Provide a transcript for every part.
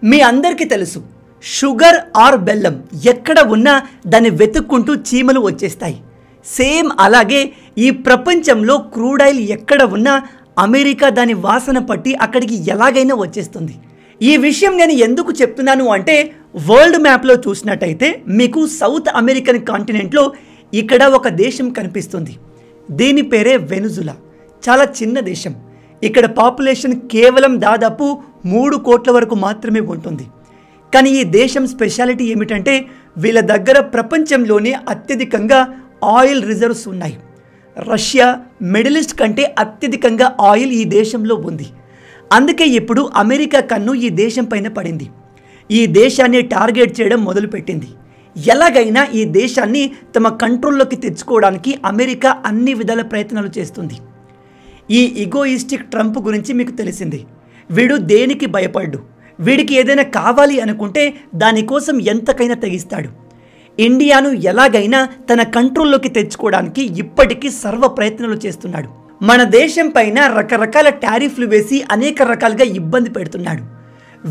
మీ అందరికీ తెలుసు sugar are బెల్లం ఎక్కడ ఉన్నా దాన్ని వెతుక్కుంటూ చీమలు వచ్చేస్తాయి. సేమ్ అలాగే ఈ ప్రపంచంలో క్రూడ్ ఆయిల్ ఎక్కడ ఉన్నా అమెరికా దాని వాసన పట్టి అక్కడికి ఎలాగైనా వచ్చేస్తుంది. ఈ విషయం నేను ఎందుకు చెప్తున్నాను అంటే వరల్డ్ మ్యాప్లో చూసినట్టయితే మీకు సౌత్ అమెరికన్ కాంటినెంట్లో ఇక్కడ ఒక దేశం కనిపిస్తుంది. దీని పేరే వెనుజులా. చాలా చిన్న దేశం. ఇక్కడ పాపులేషన్ కేవలం దాదాపు 3 కోట్ల వరకు మాత్రమే ఉంటుంది. కానీ ఈ దేశం స్పెషాలిటీ ఏమిటంటే వీళ్ళ దగ్గర ప్రపంచంలోనే అత్యధికంగా ఆయిల్ రిజర్వ్స్ ఉన్నాయి. రష్యా, మిడిల్ ఈస్ట్ కంటే అత్యధికంగా ఆయిల్ ఈ దేశంలో ఉంది. అందుకే ఇప్పుడు అమెరికా కన్ను ఈ దేశం పైన పడింది. ఈ దేశాన్ని టార్గెట్ చేయడం మొదలుపెట్టింది. ఎలాగైనా ఈ దేశాన్ని తమ కంట్రోల్లోకి తెచ్చుకోవడానికి అమెరికా అన్ని విధాల ప్రయత్నాలు చేస్తుంది. ఈ ఈగోయిస్టిక్ ట్రంప్ గురించి మీకు తెలిసింది. వీడు దేనికి భయపడ్డు. వీడికి ఏదైనా కావాలి అనుకుంటే దానికోసం ఎంతకైనా తెగిస్తాడు. ఇండియాను ఎలాగైనా తన కంట్రోల్లోకి తెచ్చుకోవడానికి ఇప్పటికీ సర్వ ప్రయత్నాలు చేస్తున్నాడు. మన దేశం పైన రకరకాల టారిఫ్లు వేసి అనేక రకాలుగా ఇబ్బంది పెడుతున్నాడు.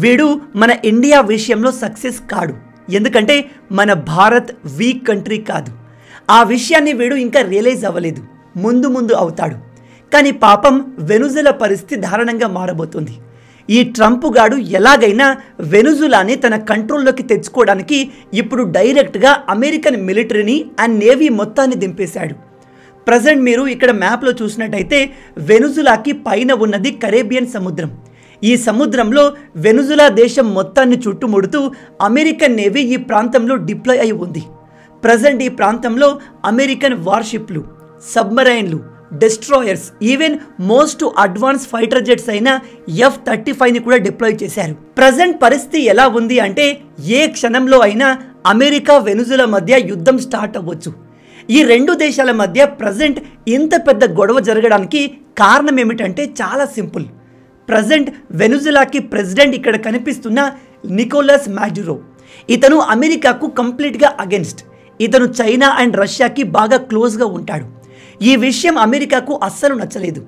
వీడు మన ఇండియా విషయంలో సక్సెస్ కాడు. ఎందుకంటే మన భారత్ వీక్ కంట్రీ కాదు. ఆ విషయాన్ని వీడు ఇంకా రియలైజ్ అవ్వలేదు. ముందు అవుతాడు. కానీ పాపం వెనుజులా పరిస్థితి దారుణంగా మారబోతుంది. ఈ ట్రంప్ గాడు ఎలాగైనా వెనుజులాని తన కంట్రోల్లోకి తెచ్చుకోవడానికి ఇప్పుడు డైరెక్ట్గా అమెరికన్ మిలిటరీని అండ్ నేవీ మొత్తాన్ని దింపేశాడు. ప్రజెంట్ మీరు ఇక్కడ మ్యాప్లో చూసినట్టయితే వెనుజులాకి పైన ఉన్నది కరేబియన్ సముద్రం. ఈ సముద్రంలో వెనుజులా దేశం మొత్తాన్ని చుట్టుముడుతూ అమెరికన్ నేవీ ఈ ప్రాంతంలో డిప్లాయ్ అయి ఉంది. ప్రజెంట్ ఈ ప్రాంతంలో అమెరికన్ వార్షిప్లు, సబ్మరైన్లు, destroyers, even most advance fighter jets అయిన F-35ని కూడా డిప్లాయ్ చేశారు. ప్రజెంట్ పరిస్థితి ఎలా ఉంది అంటే ఏ క్షణంలో అయినా అమెరికా వెనుజులా మధ్య యుద్ధం స్టార్ట్ అవ్వచ్చు. ఈ రెండు దేశాల మధ్య ప్రజెంట్ ఇంత పెద్ద గొడవ జరగడానికి కారణం ఏమిటంటే చాలా సింపుల్. ప్రజెంట్ వెనుజులాకి ప్రెసిడెంట్ ఇక్కడ కనిపిస్తున్న నికోలస్ మాడ్యురో. ఇతను అమెరికాకు కంప్లీట్గా అగెన్స్ట్. ఇతను చైనా అండ్ రష్యాకి బాగా క్లోజ్గా ఉంటాడు. ఈ విషయం అమెరికాకు అస్సలు నచ్చలేదు.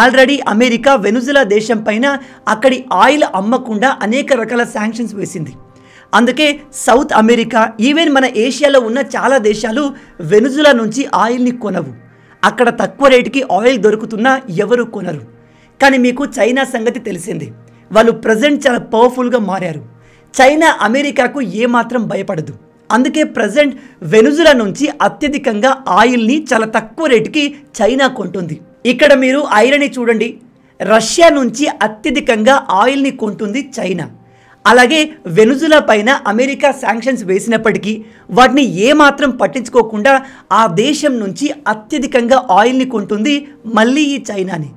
ఆల్రెడీ అమెరికా వెనుజులా దేశం పైన అక్కడి ఆయిల్ అమ్మకుండా అనేక రకాల శాంక్షన్స్ వేసింది. అందుకే సౌత్ అమెరికా, ఈవెన్ మన ఏషియాలో ఉన్న చాలా దేశాలు వెనుజులా నుంచి ఆయిల్ని కొనవు. అక్కడ తక్కువ రేటుకి ఆయిల్ దొరుకుతున్నా ఎవరు కొనరు. కానీ మీకు చైనా సంగతి తెలిసింది. వాళ్ళు ప్రజెంట్ చాలా పవర్ఫుల్గా మారారు. చైనా అమెరికాకు ఏమాత్రం భయపడదు. అందుకే ప్రజెంట్ వెనుజులా నుంచి అత్యధికంగా ఆయిల్ని చాలా తక్కువ రేటుకి చైనా కొంటుంది. ఇక్కడ మీరు ఐరనీ చూడండి. రష్యా నుంచి అత్యధికంగా ఆయిల్ని కొంటుంది చైనా. అలాగే వెనుజులా పైన అమెరికా శాంక్షన్స్ వేసినప్పటికీ వాటిని ఏమాత్రం పట్టించుకోకుండా ఆ దేశం నుంచి అత్యధికంగా ఆయిల్ని కొంటుంది మళ్ళీ ఈ చైనాని.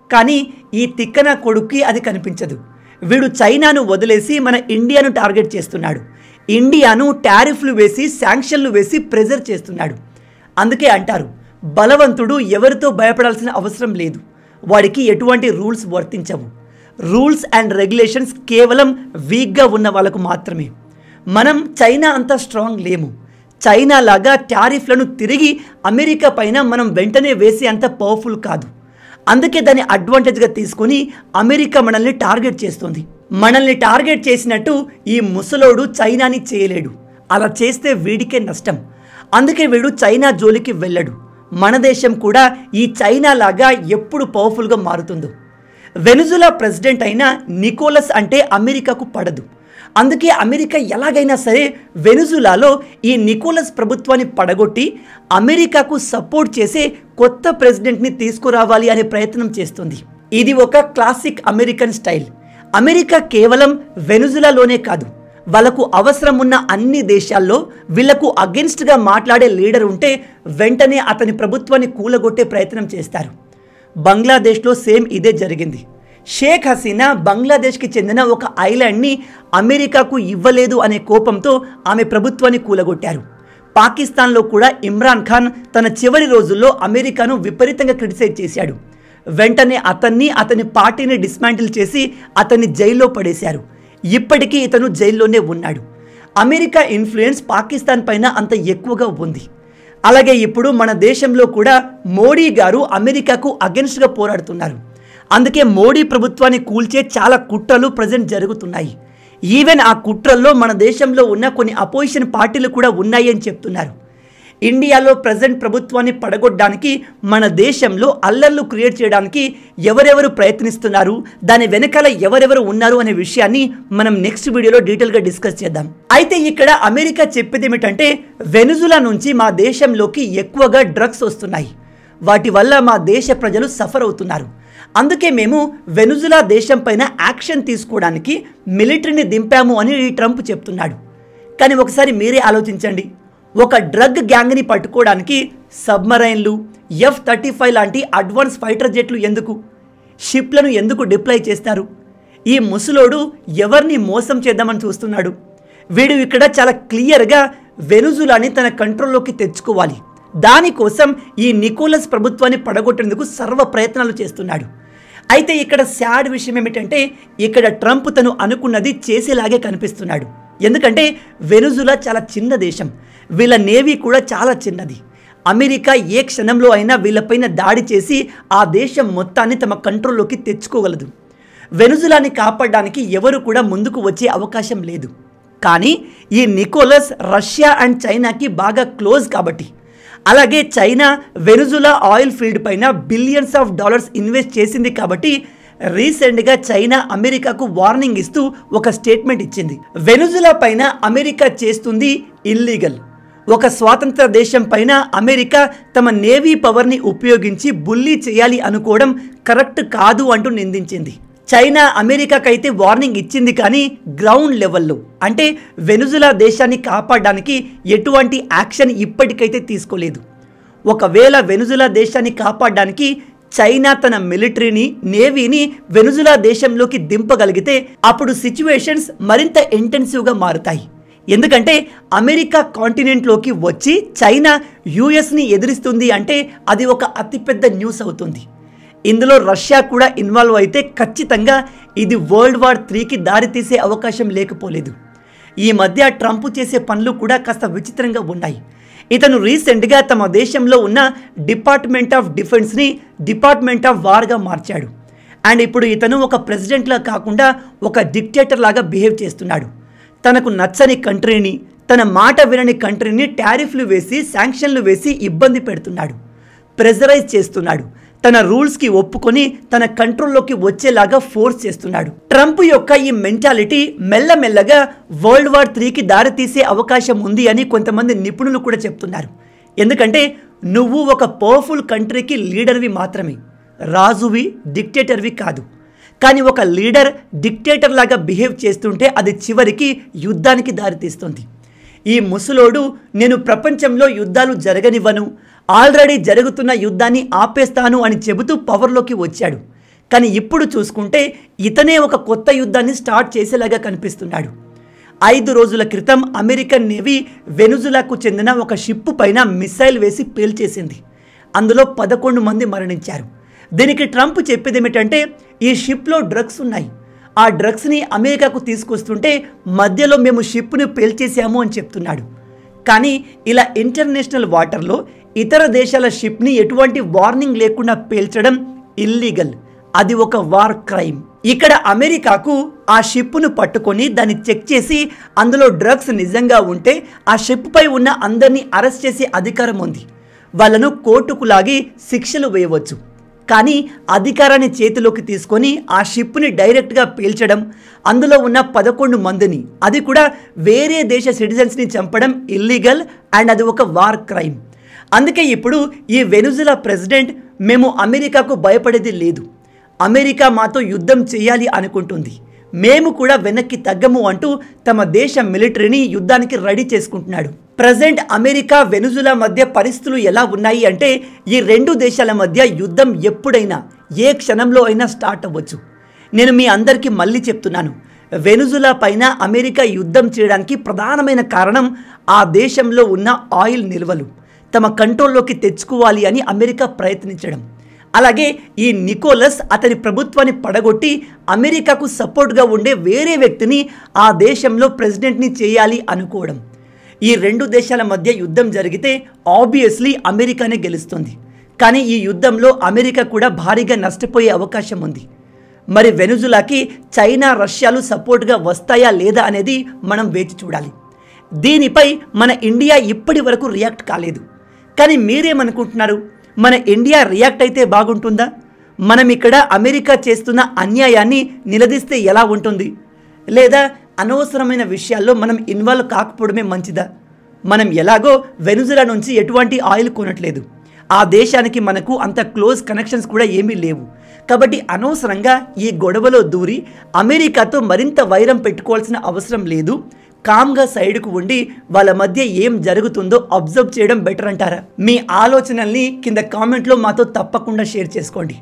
కానీ ఈ తిక్కన కొడుక్కి అది కనిపించదు. వీడు చైనాను వదిలేసి మన ఇండియాను టార్గెట్ చేస్తున్నాడు. ఇండియాను టారిఫ్లు వేసి శాంక్షన్లు వేసి ప్రెజర్ చేస్తున్నాడు. అందుకే అంటారు బలవంతుడు ఎవరితో భయపడాల్సిన అవసరం లేదు. వాడికి ఎటువంటి రూల్స్ వర్తించవు. రూల్స్ అండ్ రెగ్యులేషన్స్ కేవలం వీక్గా ఉన్న వాళ్ళకు మాత్రమే. మనం చైనా అంత స్ట్రాంగ్ లేము. చైనా లాగా టారిఫ్లను తిరిగి అమెరికా పైన మనం వెంటనే వేసే అంత పవర్ఫుల్ కాదు. అందుకే దాన్ని అడ్వాంటేజ్గా తీసుకొని అమెరికా మనల్ని టార్గెట్ చేస్తుంది. మనల్ని టార్గెట్ చేసినట్టు ఈ ముసలోడు చైనాని చేయలేడు. అలా చేస్తే వీడికే నష్టం. అందుకే వీడు చైనా జోలికి వెళ్ళడు. మన దేశం కూడా ఈ చైనా లాగా ఎప్పుడు పవర్ఫుల్గా మారుతుందో. వెనుజులా ప్రెసిడెంట్ అయిన నికోలస్ అంటే అమెరికాకు పడదు. అందుకే అమెరికా ఎలాగైనా సరే వెనుజులాలో ఈ నికోలస్ ప్రభుత్వాన్ని పడగొట్టి అమెరికాకు సపోర్ట్ చేసే కొత్త ప్రెసిడెంట్ని తీసుకురావాలి అనే ప్రయత్నం చేస్తుంది. ఇది ఒక క్లాసిక్ అమెరికన్ స్టైల్. అమెరికా కేవలం వెనుజులాలోనే కాదు, వాళ్ళకు అవసరం ఉన్న అన్ని దేశాల్లో వీళ్లకు అగెన్స్ట్గా మాట్లాడే లీడర్ ఉంటే వెంటనే అతని ప్రభుత్వాన్ని కూలగొట్టే ప్రయత్నం చేస్తారు. బంగ్లాదేశ్లో సేమ్ ఇదే జరిగింది. షేక్ హసీనా బంగ్లాదేశ్కి చెందిన ఒక ఐలాండ్ని అమెరికాకు ఇవ్వలేదు అనే కోపంతో ఆమె ప్రభుత్వాన్ని కూలగొట్టారు. పాకిస్తాన్లో కూడా ఇమ్రాన్ ఖాన్ తన చివరి రోజుల్లో అమెరికాను విపరీతంగా క్రిటిసైజ్ చేశాడు. వెంటనే అతని పార్టీని డిస్మాంటిల్ చేసి అతన్ని జైల్లో పడేశారు. ఇప్పటికీ ఇతను జైల్లోనే ఉన్నాడు. అమెరికా ఇన్ఫ్లుయెన్స్ పాకిస్తాన్ పైన అంత ఎక్కువగా ఉంది. అలాగే ఇప్పుడు మన దేశంలో కూడా మోడీ గారు అమెరికాకు అగెన్స్ట్గా పోరాడుతున్నారు. అందుకే మోడీ ప్రభుత్వాన్ని కూల్చే చాలా కుట్రలు ప్రజెంట్ జరుగుతున్నాయి. ఈవెన్ ఆ కుట్రల్లో మన దేశంలో ఉన్న కొన్ని అపోజిషన్ పార్టీలు కూడా ఉన్నాయి అని చెప్తున్నారు. ఇండియాలో ప్రజెంట్ ప్రభుత్వాన్ని పడగొట్టడానికి, మన దేశంలో అల్లర్లు క్రియేట్ చేయడానికి ఎవరెవరు ప్రయత్నిస్తున్నారు, దాని వెనకాల ఎవరెవరు ఉన్నారు అనే విషయాన్ని మనం నెక్స్ట్ వీడియోలో డీటెయిల్గా డిస్కస్ చేద్దాం. అయితే ఇక్కడ అమెరికా చెప్పేది ఏమిటంటే, వెనుజులా నుంచి మా దేశంలోకి ఎక్కువగా డ్రగ్స్ వస్తున్నాయి, వాటి వల్ల మా దేశ ప్రజలు సఫర్ అవుతున్నారు, అందుకే మేము వెనుజులా దేశం పైన యాక్షన్ తీసుకోవడానికి మిలిటరీని దింపాము అని ట్రంప్ చెప్తున్నాడు. కానీ ఒకసారి మీరే ఆలోచించండి, ఒక డ్రగ్ గ్యాంగ్ని పట్టుకోవడానికి సబ్మరైన్లు, F-35 లాంటి అడ్వాన్స్ ఫైటర్ జెట్లు ఎందుకు, షిప్లను ఎందుకు డిప్లాయ్ చేస్తారు? ఈ ముసలోడు ఎవరిని మోసం చేద్దామని చూస్తున్నాడు? వీడు ఇక్కడ చాలా క్లియర్గా వెనుజులాని తన కంట్రోల్లోకి తెచ్చుకోవాలి, దానికోసం ఈ నికోలస్ ప్రభుత్వాన్ని పడగొట్టేందుకు సర్వ ప్రయత్నాలు చేస్తున్నాడు. అయితే ఇక్కడ సాడ్ విషయం ఏమిటంటే, ఇక్కడ ట్రంప్ తను అనుకున్నది చేసేలాగే కనిపిస్తున్నాడు. ఎందుకంటే వెనుజులా చాలా చిన్న దేశం, వీళ్ళ నేవీ కూడా చాలా చిన్నది. అమెరికా ఏ క్షణంలో అయినా వీళ్ళపైన దాడి చేసి ఆ దేశం మొత్తాన్ని తమ కంట్రోల్లోకి తెచ్చుకోగలదు. వెనుజులాని కాపాడడానికి ఎవరు కూడా ముందుకు వచ్చే అవకాశం లేదు. కానీ ఈ నికోలస్ రష్యా అండ్ చైనాకి బాగా క్లోజ్ కాబట్టి, అలాగే చైనా వెనుజులా ఆయిల్ ఫీల్డ్ పైన బిలియన్స్ ఆఫ్ డాలర్స్ ఇన్వెస్ట్ చేసింది కాబట్టి రీసెంట్గా చైనా అమెరికాకు వార్నింగ్ ఇస్తూ ఒక స్టేట్మెంట్ ఇచ్చింది. వెనుజులా పైన అమెరికా చేస్తుంది ఇల్లీగల్, ఒక స్వాతంత్ర దేశం పైన అమెరికా తమ నేవీ పవర్ని ఉపయోగించి బుల్లీ చేయాలి అనుకోవడం కరెక్ట్ కాదు అంటూ నిందించింది. చైనా అమెరికాకైతే వార్నింగ్ ఇచ్చింది, కానీ గ్రౌండ్ లెవెల్లో అంటే వెనుజులా దేశాన్ని కాపాడడానికి ఎటువంటి యాక్షన్ ఇప్పటికైతే తీసుకోలేదు. ఒకవేళ వెనుజులా దేశాన్ని కాపాడడానికి చైనా తన మిలిటరీని, నేవీని వెనుజులా దేశంలోకి దింపగలిగితే అప్పుడు సిచ్యువేషన్స్ మరింత ఇంటెన్సివ్గా మారుతాయి. ఎందుకంటే అమెరికా కాంటినెంట్లోకి వచ్చి చైనా యుఎస్ని ఎదిరిస్తుంది అంటే అది ఒక అతిపెద్ద న్యూస్ అవుతుంది. ఇందులో రష్యా కూడా ఇన్వాల్వ్ అయితే ఖచ్చితంగా ఇది వరల్డ్ వార్ 3కి దారితీసే అవకాశం లేకపోలేదు. ఈ మధ్య ట్రంప్ చేసే పనులు కూడా కాస్త విచిత్రంగా ఉన్నాయి. ఇతను రీసెంట్గా తమ దేశంలో ఉన్న డిపార్ట్మెంట్ ఆఫ్ డిఫెన్స్ని డిపార్ట్మెంట్ ఆఫ్ వార్గా మార్చాడు. అండ్ ఇప్పుడు ఇతను ఒక ప్రెసిడెంట్లా కాకుండా ఒక డిక్టేటర్ లాగా బిహేవ్ చేస్తున్నాడు. తనకు నచ్చని కంట్రీని, తన మాట వినని కంట్రీని టారిఫ్లు వేసి, శాంక్షన్లు వేసి ఇబ్బంది పెడుతున్నాడు, ప్రెజరైజ్ చేస్తున్నాడు, తన రూల్స్కి ఒప్పుకొని తన కంట్రోల్లోకి వచ్చేలాగా ఫోర్స్ చేస్తున్నాడు. ట్రంప్ యొక్క ఈ మెంటాలిటీ మెల్లమెల్లగా వరల్డ్ వార్ 3కి దారితీసే అవకాశం ఉంది అని కొంతమంది నిపుణులు కూడా చెప్తున్నారు. ఎందుకంటే నువ్వు ఒక పవర్ఫుల్ కంట్రీకి లీడర్వి మాత్రమే, రాజువి, డిక్టేటర్వి కాదు. కానీ ఒక లీడర్ డిక్టేటర్ లాగా బిహేవ్ చేస్తుంటే అది చివరికి యుద్ధానికి దారితీస్తుంది. ఈ ముసలోడు నేను ప్రపంచంలో యుద్ధాలు జరగనివ్వను, ఆల్రెడీ జరుగుతున్న యుద్ధాన్ని ఆపేస్తాను అని చెబుతూ పవర్లోకి వచ్చాడు. కానీ ఇప్పుడు చూసుకుంటే ఇతనే ఒక కొత్త యుద్ధాన్ని స్టార్ట్ చేసేలాగా కనిపిస్తున్నాడు. 5 రోజుల క్రితం అమెరికన్ నేవీ వెనుజులాకు చెందిన ఒక షిప్ పైన మిసైల్ వేసి పేల్చేసింది. అందులో 11 మంది మరణించారు. దీనికి ట్రంప్ చెప్పేది ఏమిటంటే, ఈ షిప్లో డ్రగ్స్ ఉన్నాయి, ఆ డ్రగ్స్ని అమెరికాకు తీసుకొస్తుంటే మధ్యలో మేము షిప్ను పేల్చేసాము అని చెప్తున్నాడు. కానీ ఇలా ఇంటర్నేషనల్ వాటర్లో ఇతర దేశాల షిప్ని ఎటువంటి వార్నింగ్ లేకుండా పేల్చడం ఇల్లీగల్, అది ఒక వార్ క్రైమ్. ఇక్కడ అమెరికాకు ఆ షిప్ను పట్టుకొని దాన్ని చెక్ చేసి అందులో డ్రగ్స్ నిజంగా ఉంటే ఆ షిప్ పై ఉన్న అందరినీ అరెస్ట్ చేసే అధికారం ఉంది. వాళ్ళను కోర్టుకు లాగి శిక్షలు వేయవచ్చు. కానీ అధికారాన్ని చేతిలోకి తీసుకొని ఆ షిప్ని డైరెక్ట్గా పేల్చడం, అందులో ఉన్న 11 మందిని, అది కూడా వేరే దేశ సిటిజన్స్ని చంపడం ఇల్లీగల్ అండ్ అది ఒక వార్ క్రైమ్. అందుకే ఇప్పుడు ఈ వెనుజులా ప్రెసిడెంట్ మేము అమెరికాకు భయపడేది లేదు, అమెరికా మాతో యుద్ధం చేయాలి అనుకుంటుంది, మేము కూడా వెనక్కి తగ్గము అంటూ తమ దేశ మిలిటరీని యుద్ధానికి రెడీ చేసుకుంటున్నాడు. ప్రజెంట్ అమెరికా వెనుజులా మధ్య పరిస్థితులు ఎలా ఉన్నాయి అంటే, ఈ 2 దేశాల మధ్య యుద్ధం ఎప్పుడైనా ఏ క్షణంలో అయినా స్టార్ట్ అవ్వచ్చు. నేను మీ అందరికీ మళ్ళీ చెప్తున్నాను, వెనుజులా పైన అమెరికా యుద్ధం చేయడానికి ప్రధానమైన కారణం ఆ దేశంలో ఉన్న ఆయిల్ నిల్వలు తమ కంట్రోల్లోకి తెచ్చుకోవాలి అని అమెరికా ప్రయత్నించడం. అలాగే ఈ నికోలస్ అతని ప్రభుత్వాన్ని పడగొట్టి అమెరికాకు సపోర్ట్గా ఉండే వేరే వ్యక్తిని ఆ దేశంలో ప్రెసిడెంట్ని చేయాలి అనుకోవడం. ఈ 2 దేశాల మధ్య యుద్ధం జరిగితే ఆబ్వియస్లీ అమెరికానే గెలుస్తుంది. కానీ ఈ యుద్ధంలో అమెరికా కూడా భారీగా నష్టపోయే అవకాశం ఉంది. మరి వెనుజులాకి చైనా రష్యాలు సపోర్ట్గా వస్తాయా లేదా అనేది మనం వేచి చూడాలి. దీనిపై మన ఇండియా ఇప్పటి వరకు రియాక్ట్ కాలేదు. కానీ మీరేమనుకుంటున్నారు? మన ఇండియా రియాక్ట్ అయితే బాగుంటుందా? మనం ఇక్కడ అమెరికా చేస్తున్న అన్యాయాన్ని నిలదీస్తే ఎలా ఉంటుంది? లేదా అనవసరమైన విషయాల్లో మనం ఇన్వాల్వ్ కాకపోవడమే మంచిదా? మనం ఎలాగో వెనుజులా నుంచి ఎటువంటి ఆయిల్ కొనట్లేదు. ఆ దేశానికి మనకు అంత క్లోజ్ కనెక్షన్స్ కూడా ఏమీ లేవు. కాబట్టి అనవసరంగా ఈ గొడవలో దూరి అమెరికాతో మరింత వైరం పెట్టుకోవాల్సిన అవసరం లేదు. కామ్గా సైడ్కు ఉండి వాళ్ళ మధ్య ఏం జరుగుతుందో అబ్జర్వ్ చేయడం బెటర్ అంటారా? మీ ఆలోచనల్ని కింద కామెంట్లో మాతో తప్పకుండా షేర్ చేసుకోండి.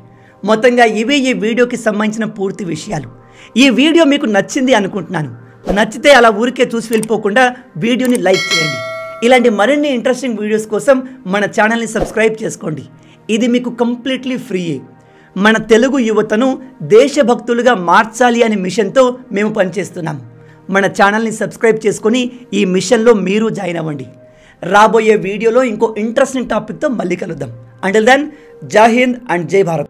మొత్తంగా ఇవే ఈ వీడియోకి సంబంధించిన పూర్తి విషయాలు. ఈ వీడియో మీకు నచ్చింది అనుకుంటున్నాను. నచ్చితే అలా ఊరికే చూసి వెళ్ళిపోకుండా వీడియోని లైక్ చేయండి. ఇలాంటి మరిన్ని ఇంట్రెస్టింగ్ వీడియోస్ కోసం మన ఛానల్ని సబ్స్క్రైబ్ చేసుకోండి. ఇది మీకు కంప్లీట్లీ ఫ్రీయే. మన తెలుగు యువతను దేశభక్తులుగా మార్చాలి అనే మిషన్తో మేము పనిచేస్తున్నాము. మన ఛానల్ని సబ్స్క్రైబ్ చేసుకొని ఈ మిషన్లో మీరు జాయిన్ అవ్వండి. రాబోయే వీడియోలో ఇంకో ఇంట్రెస్టింగ్ టాపిక్తో మళ్ళీ కలుద్దాం. అంటిల్ దెన్, జై హింద్ అండ్ జై భారత్.